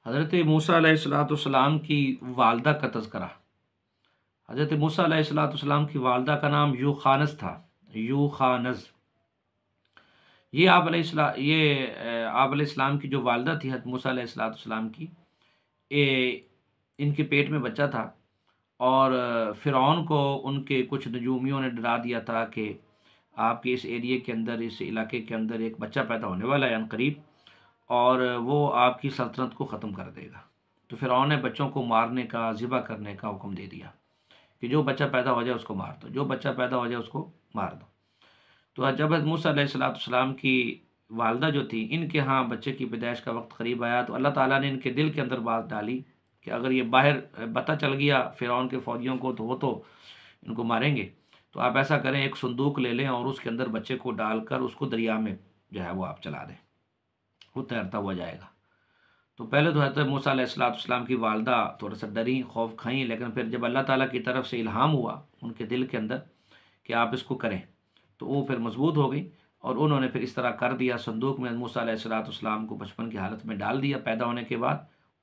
حضرت موسیٰ علیہ السلام کی والدہ کا تذکرہ۔ حضرت موسیٰ علیہ السلام کی والدہ کا نام یوخانز تھا، یوخانز۔ یہ آپ علیہ السلام کی جو والدہ تھی حضرت موسیٰ علیہ السلام کی، ان کے پیٹ میں بچہ تھا، اور فرعون کو ان کے کچھ نجومیوں نے ڈرا دیا تھا کہ آپ کے اس ایریے کے اندر، اس علاقے کے اندر ایک بچہ پیدا ہونے والا ہے عنقریب، اور وہ آپ کی سلطنت کو ختم کر دے گا۔ تو فرعون نے بچوں کو مارنے کا، ذبح کرنے کا حکم دے دیا کہ جو بچہ پیدا ہو جائے اس کو مار دو، جو بچہ پیدا ہو جائے اس کو مار دو۔ تو جب حضرت موسیٰ علیہ السلام کی والدہ جو تھی، ان کے ہاں بچے کی پیدائش کا وقت قریب آیا، تو اللہ تعالیٰ نے ان کے دل کے اندر بات ڈالی کہ اگر یہ باہر پتہ چل گیا فرعون کے فوجیوں کو تو وہ تو ان کو ماریں گے، تو آپ ایسا کریں، ایک صندوق لے لیں اور اس کے اندر بچے کو ڈال کر اس کو دریا میں جو ہے وہ آپ چلا دیں، وہ تیرتا ہوا جائے گا۔ تو پہلے تو حضرت موسیٰ علیہ السلام کی والدہ تھوڑا سا ڈریں، خوف کھائیں، لیکن پھر جب اللہ تعالیٰ کی طرف سے الہام ہوا ان کے دل کے اندر کہ آپ اس کو کریں، تو وہ پھر مضبوط ہو گئی، اور انہوں نے پھر اس طرح کر دیا۔ صندوق میں موسیٰ علیہ السلام کو بچپن کی حالت میں ڈال دیا پیدا ہونے کے بعد،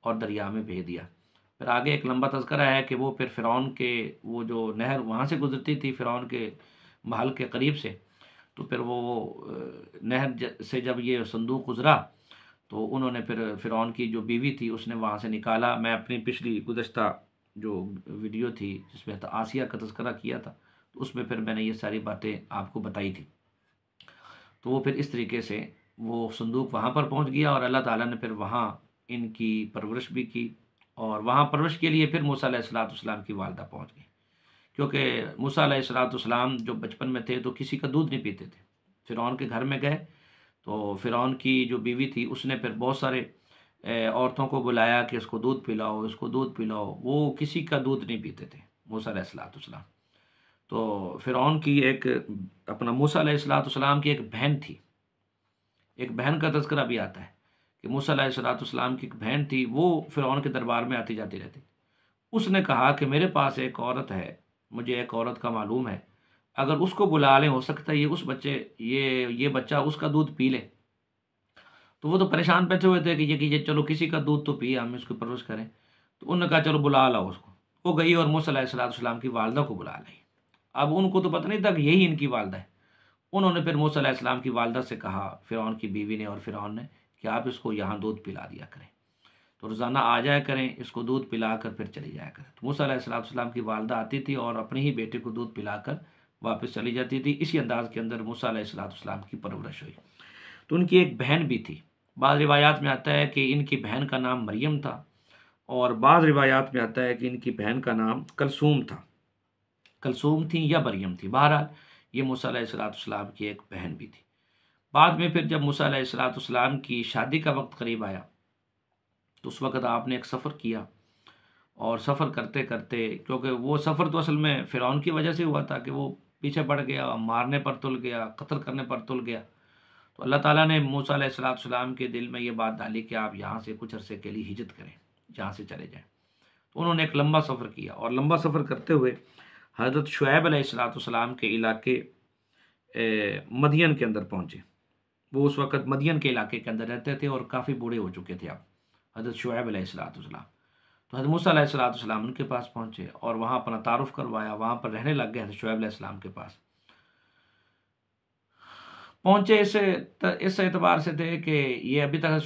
اور دریا میں بھیج دیا۔ پھر آگے ایک لمبا تذکرہ ہے کہ وہ پھر فرعون کے وہ جو نہر وہاں سے گزرتی تھی فرعون کے محل کے قریب سے، تو پھر وہ نہر سے جب یہ صندوق گزرا تو انہوں نے پھر فرعون کی جو بیوی تھی اس نے وہاں سے نکالا۔ میں اپنی پچھلی گزشتہ جو ویڈیو تھی جس میں آسیہ کا تذکرہ کیا تھا، تو اس میں پھر میں نے یہ ساری باتیں آپ کو بتائی تھی۔ تو وہ پھر اس طریقے سے وہ صندوق وہاں پر پہنچ گیا، اور اللہ تعالیٰ نے پھر وہاں ان کی پرورش بھی کی، اور وہاں پرورش کے لیے پھر موسیٰ علیہ السلام کی والدہ پہنچ گئی، کیونکہ موسیٰ علیہ السلام جو بچپن میں تھے تو کسی کا دودھ نہیں پیتے تھے۔ فرعون کے گھر میں گئے تو فرعون کی جو بیوی تھی اس نے پھر بہت سارے عورتوں کو بلایا کہ اس کو دودھ پلاؤ، اس کو دودھ پلاؤ، وہ کسی کا دودھ نہیں پیتے تھے موسیٰ علیہ السلام۔ تو فرعون کی موسیٰ علیہ السلام کی ایک بہن تھی، ایک بہن کا تذکرہ بھی آتا ہے کہ موسیٰ علیہ السلام کی ایک بہن تھی، وہ فرعون کے دربار میں آتی جاتی رہتی۔ اس نے کہا کہ میرے پاس ایک عورت ہے، مجھے ایک عورت کا معلوم ہے، اگر اس کو بلا لیں ہو سکتا ہے یہ بچہ اس کا دودھ پی لے۔ تو وہ تو پریشان بیٹھے ہوئے تھے کہ یہ چلو کسی کا دودھ تو پیے، ہم اس کو پرورش کریں۔ تو انہوں نے کہا چلو بلا لاؤ اس کو۔ وہ گئی اور موسیٰ علیہ السلام کی والدہ کو بلا لائی۔ اب ان کو تو پتہ نہیں تھا کہ یہی ان کی والدہ ہے۔ انہوں نے پھر موسیٰ علیہ السلام کی والدہ سے کہا، فرعون کی بیوی نے اور فرعون نے، کہ آپ اس کو یہاں دودھ پلا دیا کریں، تو روزانہ آ جایا کریں، اس کو دودھ پلا کر پھر چلی جایا کریں۔ تو موسیٰ علیہ السلام کی والدہ آتی تھی اور اپنے ہی بیٹے کو دودھ پلا کر واپس چلی جاتی تھی۔ اسی انداز کے اندر موسیٰ علیہ السلام کی پرورش ہوئی۔ تو ان کی ایک بہن بھی تھی، بعض روایات میں آتا ہے کہ ان کی بہن کا نام مریم تھا، اور بعض روایات میں آتا ہے کہ ان کی بہن کا نام کلثوم تھا، کلثوم تھی یا مریم تھی، بہرحال یہ موسیٰ علیہ السلام کی ایک بہن بھی تھی۔ بعد میں پھر جب موسیٰ علیہ السلام کی شادی کا وقت قریب آیا تو اس وقت آپ نے ایک سفر کیا، اور سفر کرتے کرتے، کیونکہ وہ سفر تو اصل میں فرعون کی وجہ سے ہوا تھا کہ وہ پیچھے پڑ گیا، مارنے پر تل گیا، قتل کرنے پر تل گیا، تو اللہ تعالیٰ نے موسیٰ علیہ السلام کے دل میں یہ بات ڈالی کہ آپ یہاں سے کچھ عرصے کے لیے ہجرت کریں، جہاں سے چلے جائیں۔ تو انہوں نے ایک لمبا سفر کیا، اور لمبا سفر کرتے ہوئے حضرت شعیب علیہ السلام کے علاقے مدین کے اندر پہنچے۔ وہ اس وقت مدین کے علاقے کے اندر رہتے تھے اور کافی بوڑھے ہو چکے تھے اب حضرت شعیب علیہ السلام۔ تو حضرت موسیٰ علیہ السلام ان کے پاس پہنچے اور وہاں اپنا تعارف کروایا، وہاں پر رہنے لگ گئے حضرت شعیب علیہ السلام کے پاس پہنچے۔ اس اعتبار سے تھے کہ یہ ابھی تک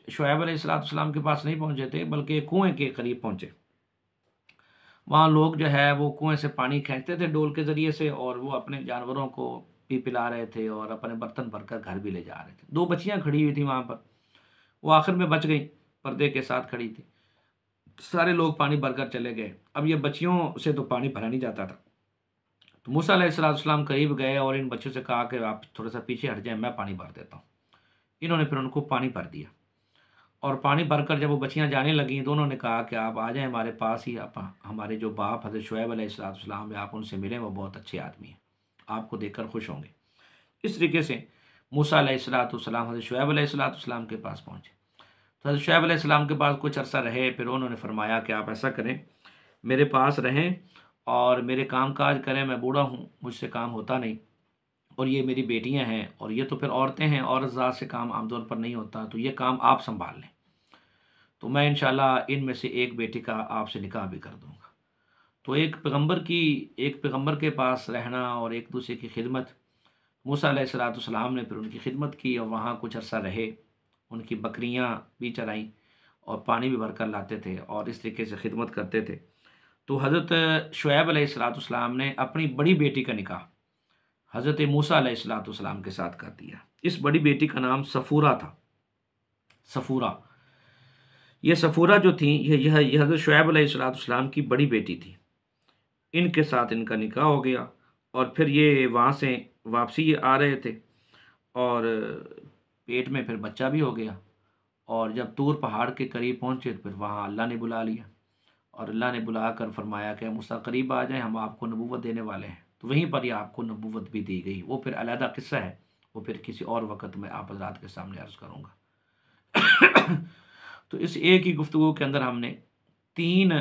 شعیب علیہ السلام کے پاس نہیں پہنچے تھے، بلکہ کنویں کے قریب پہنچے۔ وہاں لوگ جو ہے وہ کنویں سے پانی کھینچتے تھے ڈول کے ذریعے سے، اور وہ اپنے جانوروں کو پلا رہے تھے اور اپنے برتن بھر کر گھر بھی لے جا رہے تھے۔ 2 بچیاں کھڑی ہوئی تھیں وہاں پر، وہ آخر میں بچ گئیں، پردے کے ساتھ کھڑی تھی۔ سارے لوگ پانی بھر کر چلے گئے، اب یہ بچیوں سے تو پانی بھرا نہیں جاتا تھا۔ تو موسیٰ علیہ السلام قریب گئے اور ان بچوں سے کہا کہ آپ تھوڑا سا پیچھے ہٹ جائیں، میں پانی بھر دیتا ہوں۔ انہوں نے پھر ان کو پانی بھر دیا، اور پانی بھر کر جب وہ بچیاں جانے لگیں تو انہوں نے کہا کہ آپ آ جائیں ہمارے پاس ہی، ہمارے جو باپ حضرت شعیب علیہ السلام ہیں، آپ ان سے ملیں، وہ بہت اچھے آدمی ہیں، آپ کو دیکھ کر خوش ہوں گے۔ اس طریقے سے موسیٰ علیہ السلام حضرت شعیب علیہ السلام کے پاس پہنچے۔ تو حضرت شعیب علیہ السلام کے پاس کچھ عرصہ رہے، پھر انہوں نے فرمایا کہ آپ ایسا کریں، میرے پاس رہیں اور میرے کام کاج کریں، میں بوڑھا ہوں، مجھ سے کام ہوتا نہیں، اور یہ میری بیٹیاں ہیں، اور یہ تو پھر عورتیں ہیں، عورت ذات سے کام عام طور پر نہیں ہوتا، تو یہ کام آپ سنبھال لیں۔ تو میں انشاءاللہ ان میں سے ایک بیٹی کا آپ سے نکاح بھی کر دوں گا۔ تو ایک پیغمبر کے پاس رہنا اور ایک دوسرے کی خدمت، موسیٰ علیہ السلام نے پھر ان کی خدمت کی اور وہاں کچھ عرصہ رہے، ان کی بکریاں بھی چرائیں اور پانی بھی بھر کر لاتے تھے اور اس طریقے سے خدمت کرتے تھے۔ تو حضرت شعیب علیہ السلام نے اپنی بڑی بیٹی کا نکاح حضرت موسیٰ علیہ السلام کے ساتھ کر دیا۔ اس بڑی بیٹی کا نام صفورہ تھا۔ صفورہ، یہ صفورہ جو تھیں یہ حضرت شعیب علیہ السلام کی بڑی بیٹی تھی۔ ان کے ساتھ ان کا نکاح ہو گیا اور پھر یہ وہاں سے واپسی آ رہے تھے اور پیٹ میں پھر بچہ بھی ہو گیا، اور جب طور پہاڑ کے قریب پہنچے تو پھر وہاں اللہ نے بلا لیا اور اللہ نے بلا کر فرمایا کہ موسیٰ قریب آ جائیں، ہم آپ کو نبوت دینے والے ہیں۔ تو وہیں پر یہ آپ کو نبوت بھی دی گئی۔ وہ پھر علیحدہ قصہ ہے، وہ پھر کسی اور وقت میں آپ حضرات کے سامنے عرض کروں گا۔ تو اس ایک ہی گفتگو کے اندر ہم نے 3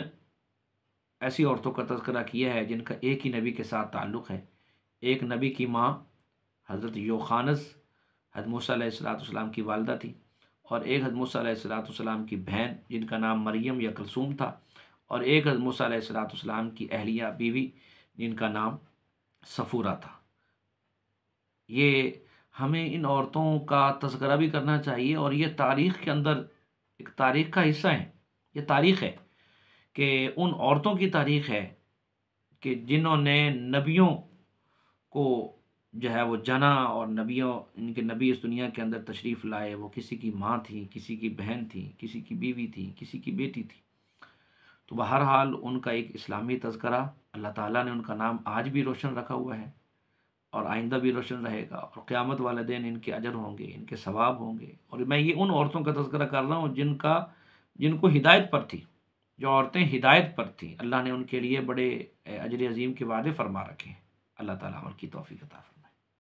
ایسی عورتوں کا تذکرہ کیا ہے جن کا ایک ہی نبی کے ساتھ تعلق ہے۔ ایک نبی کی ماں حضرت یوخانس، حضرت موسیٰ علیہ السلام کی والدہ تھی، اور ایک حضرت موسیٰ علیہ السلام کی بہن جن کا نام مریم یا کلثوم تھا، اور ایک حضرت موسیٰ علیہ السلام کی اہلیہ بیوی جن کا نام صفورہ تھا۔ یہ ہمیں ان عورتوں کا تذکرہ بھی کرنا چاہیے، اور یہ تاریخ کے اندر ایک تاریخ کا حصہ ہیں۔ یہ تاریخ ہے کہ ان عورتوں کی تاریخ ہے کہ جنہوں نے نبیوں کو جو ہے وہ جنا، اور ان کے نبی اس دنیا کے اندر تشریف لائے۔ وہ کسی کی ماں تھی، کسی کی بہن تھی، کسی کی بیوی تھی، کسی کی بیٹی تھی۔ تو بہرحال ان کا ایک اسلامی تذکرہ، اللہ تعالیٰ نے ان کا نام آج بھی روشن رکھا ہوا ہے اور آئندہ بھی روشن رہے گا، اور قیامت والے دن ان کے اجر ہوں گے، ان کے ثواب ہوں گے۔ اور میں یہ ان عورتوں کا تذکرہ کر رہا ہوں جن کو ہدایت پر تھی، جو عورتیں ہدایت پر تھیں۔ اللہ نے ان کے لیے بڑے اجر عظیم کے وعدے فرما رکھے ہیں۔ اللہ تعالیٰ عمل کی توفیق عطا فرمائے۔